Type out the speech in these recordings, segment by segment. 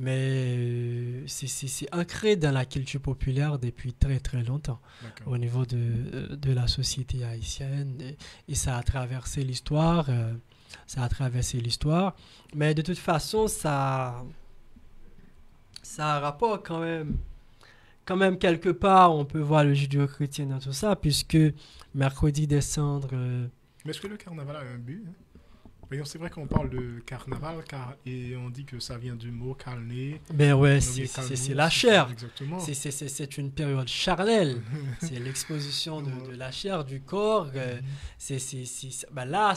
Mais c'est ancré dans la culture populaire depuis très très longtemps D'accord. au niveau de la société haïtienne et ça a traversé l'histoire. Ça a traversé l'histoire. Mais de toute façon, ça a un rapport quand même. Quand même, quelque part, on peut voir le judéo-chrétien dans tout ça, puisque mercredi des cendres. Mais est-ce que le carnaval a un but, hein? Par exemple, c'est vrai qu'on parle de carnaval et on dit que ça vient du mot carné. Ben ouais, On revient c'est calmos, la chair. exactement. C'est une période charnelle. C'est l'exposition de la chair, du corps. Ben là,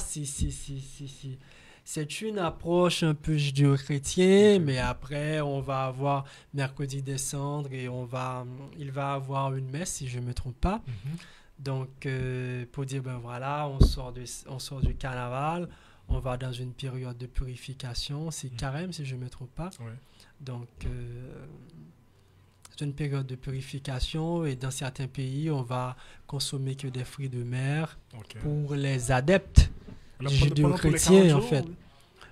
c'est une approche un peu judéo-chrétienne, mais après, on va avoir mercredi des cendres et il va avoir une messe, si je ne me trompe pas. Mhm. Donc, pour dire, ben voilà, on sort du carnaval, on va dans une période de purification, c'est carême, si je ne me trompe pas. Ouais. Donc, c'est une période de purification et dans certains pays, on va consommer que des fruits de mer Ok. pour les adeptes Alors, du pendant tous les 40 judéo-chrétien, en jours, fait. oui.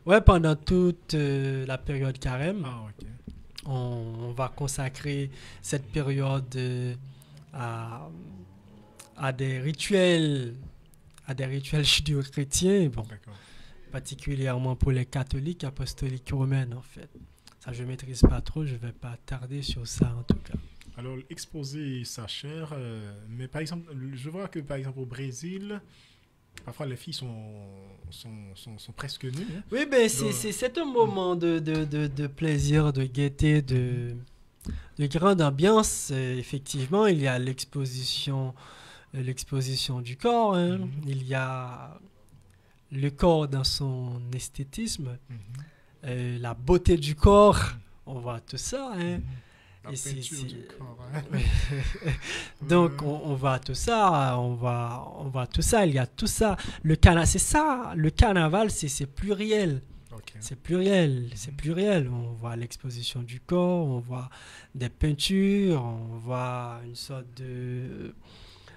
Ouais, pendant toute la période carême, Ah, ok. on va consacrer cette période à, à des rituels, judéo-chrétiens, bon, D'accord. particulièrement pour les catholiques apostoliques romaines, en fait. Ça, je ne maîtrise pas trop, je ne vais pas tarder sur ça, en tout cas. Alors, exposer sa chair, mais par exemple, je vois que par exemple au Brésil, parfois les filles sont presque nues, hein. Oui, ben, Donc, c'est un moment de plaisir, de gaieté, de grande ambiance. Effectivement, il y a l'exposition du corps, hein. Mhm. Il y a le corps dans son esthétisme, mhm. la beauté du corps, on voit tout ça, hein. Mhm. La Et peinture du corps, hein. Donc on voit tout ça, on voit tout ça, il y a tout ça. Le carnaval, c'est ça, le carnaval, c'est pluriel. Ok. C'est pluriel, c'est pluriel. On voit l'exposition du corps, on voit des peintures, on voit une sorte de,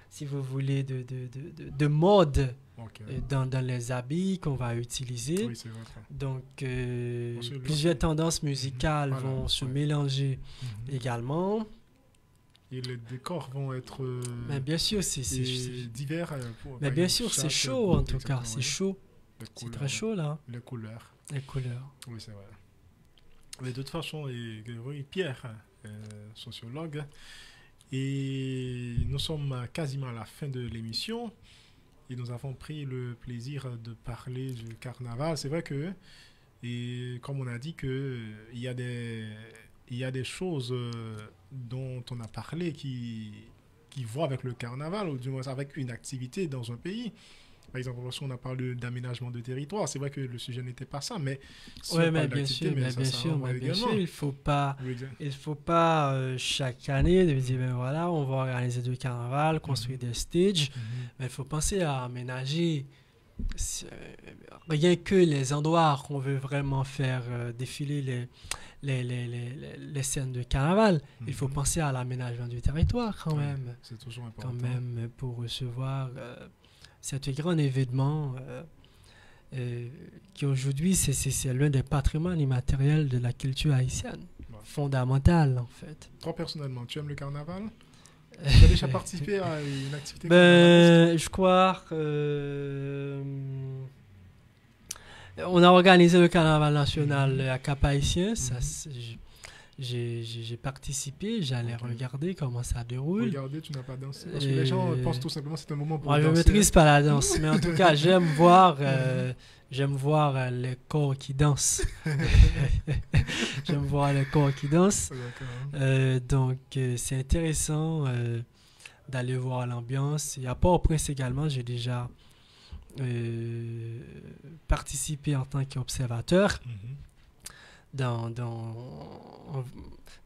si vous voulez, de mode Ok. dans les habits qu'on va utiliser. Oui, c'est vrai. Donc, Ensuite, plusieurs tendances musicales Voilà, vont se ouais. mélanger Mhm. également. Et les décors vont être Mais bien sûr, c'est divers. mais Par bien exemple, sûr, c'est chaque chaud en groupe, tout cas, exactement, c'est oui. chaud. Les C'est couleurs, très chaud là, les couleurs. les couleurs. Oui, c'est vrai. Mais de toute façon, oui, Pierre, sociologue, et nous sommes quasiment à la fin de l'émission et nous avons pris le plaisir de parler du carnaval. C'est vrai que, et comme on a dit, que il y a des choses dont on a parlé qui vont avec le carnaval, ou du moins avec une activité dans un pays. Par exemple, lorsqu'on a parlé d'aménagement de territoire, c'est vrai que le sujet n'était pas ça, mais si Oui, on mais parle bien d'activité, sûr, mais mais ça, bien ça sûr, renvoie mais bien également. sûr, il faut pas chaque année de dire, ben voilà, on va organiser du carnaval, construire des stages, mais il faut penser à aménager euh, rien que les endroits qu'on veut vraiment faire défiler les scènes de carnaval. Il faut penser à l'aménagement du territoire quand Ouais, même. c'est toujours Quand important. même pour recevoir cet grand événement qui aujourd'hui c'est l'un des patrimoines immatériels de la culture haïtienne, Ouais. fondamental en fait. Toi, personnellement, tu aimes le carnaval? Tu as déjà participé à une activité carnavalesque? Ben, je crois on a organisé le carnaval national à Cap-Haïtien. Ça, j'ai participé, j'allais Ok. regarder comment ça déroule. Regardez, tu n'as pas dansé. Parce que les gens pensent tout simplement que c'est un moment pour Moi, je ne danser. maîtrise pas la danse, mais en tout cas, j'aime voir les corps qui dansent. J'aime voir les corps qui dansent. D'accord. Donc, c'est intéressant d'aller voir l'ambiance. Et à Port-au-Prince également, j'ai déjà participé en tant qu'observateur.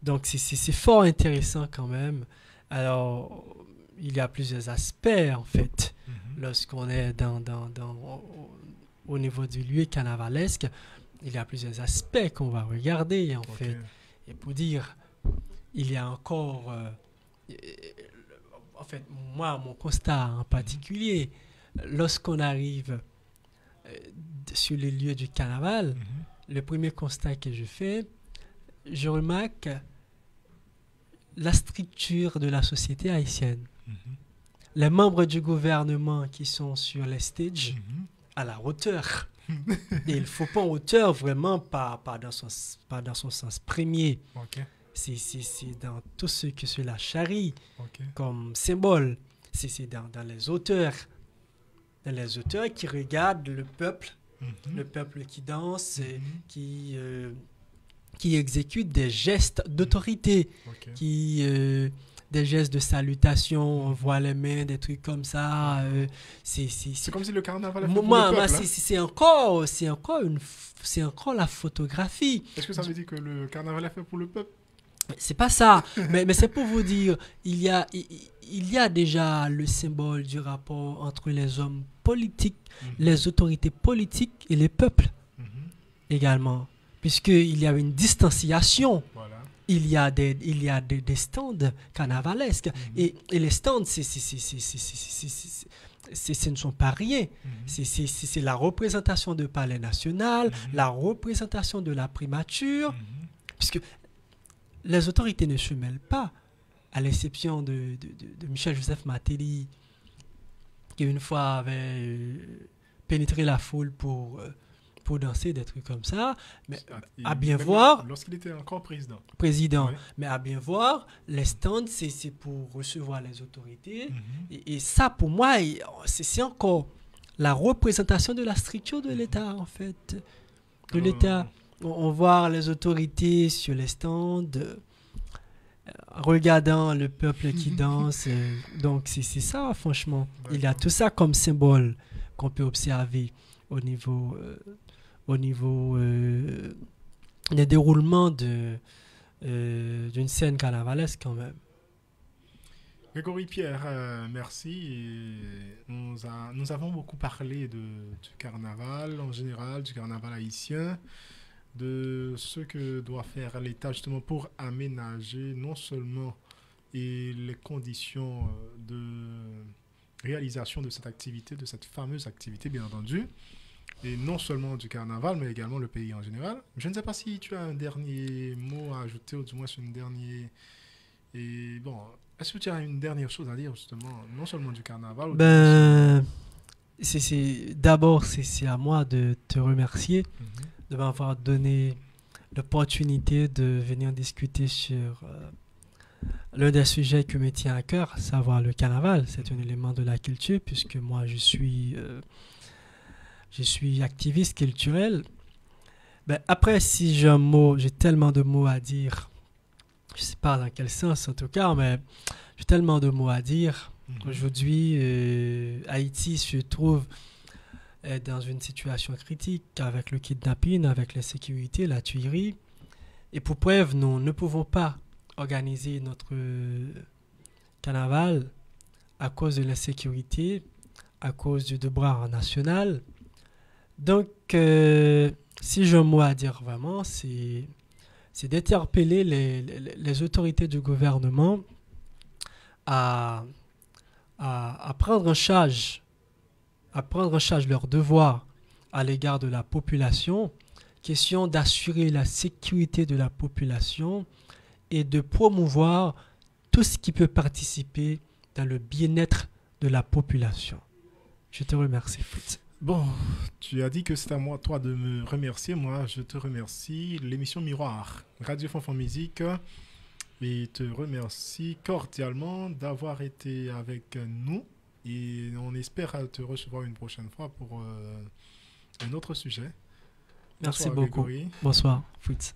Donc, c'est fort intéressant quand même. Alors, il y a plusieurs aspects, en fait, lorsqu'on est au niveau du lieu carnavalesque. Il y a plusieurs aspects qu'on va regarder, en fait. Et pour dire, il y a encore... en fait, moi, mon constat en particulier, lorsqu'on arrive sur les lieux du carnaval, le premier constat que je fais, je remarque la structure de la société haïtienne. Les membres du gouvernement qui sont sur les stages à la hauteur. Et il ne faut pas en hauteur vraiment, pas dans son sens premier. Okay. C'est dans tout ce que cela charrie Okay. comme symbole. C'est dans les auteurs. Dans les auteurs qui regardent le peuple qui danse, qui exécute des gestes d'autorité, des gestes de salutation, on voit les mains, des trucs comme ça. C'est comme si le carnaval est fait pour le peuple. C'est encore la photographie. Est-ce que ça veut dire que le carnaval est fait pour le peuple? C'est pas ça, mais c'est pour vous dire, il y a déjà le symbole du rapport entre les hommes politiques, les autorités politiques et les peuples également, puisqu'il y a une distanciation. Voilà. Il y a des stands carnavalesques et les stands, ce ne sont pas rien. C'est la représentation du palais national, la représentation de la primature, puisque les autorités ne se mêlent pas, à l'exception de Michel-Joseph Matéli, qui une fois avait pénétré la foule pour danser, des trucs comme ça. Mais à bien voir... Lorsqu'il était encore président. Oui. Mais à bien voir, les stands, c'est pour recevoir les autorités. Et ça, pour moi, c'est encore la représentation de la structure de l'État, en fait. De l'État. On voit les autorités sur les stands, regardant le peuple qui danse. Donc, c'est ça, franchement. D'accord. Il y a tout ça comme symbole qu'on peut observer au niveau des déroulements d'une scène carnavalesque, quand même. Grégory Pierre, merci. Et nous avons beaucoup parlé du carnaval en général, du carnaval haïtien, de ce que doit faire l'État justement pour aménager non seulement les conditions de réalisation de cette activité, de cette fameuse activité bien entendu, et non seulement du carnaval mais également le pays en général. Je ne sais pas si tu as un dernier mot à ajouter ou du moins une dernière... Et bon, est-ce que tu as une dernière chose à dire justement, non seulement du carnaval D'abord, c'est à moi de te remercier de m'avoir donné l'opportunité de venir discuter sur l'un des sujets qui me tient à cœur, savoir le carnaval. C'est un élément de la culture puisque moi je suis activiste culturel. Après, si j'ai tellement de mots à dire, je ne sais pas dans quel sens en tout cas, mais j'ai tellement de mots à dire. Aujourd'hui, Haïti se trouve dans une situation critique avec le kidnapping, avec l'insécurité, la tuerie. Et pour preuve, nous ne pouvons pas organiser notre carnaval à cause de l'insécurité, à cause du débat national. Donc, si j'ai un mot à dire vraiment, c'est d'interpeller les autorités du gouvernement à prendre en charge leurs devoirs à l'égard de la population, question d'assurer la sécurité de la population et de promouvoir tout ce qui peut participer dans le bien-être de la population. Je te remercie, Fritz. Bon, tu as dit que c'est à moi, toi, de me remercier. Moi, je te remercie. L'émission Miroir, Radio Fanfan Musique, et te remercie cordialement d'avoir été avec nous. Et on espère te recevoir une prochaine fois pour un autre sujet. Merci beaucoup. Grégory. Bonsoir, Fritz.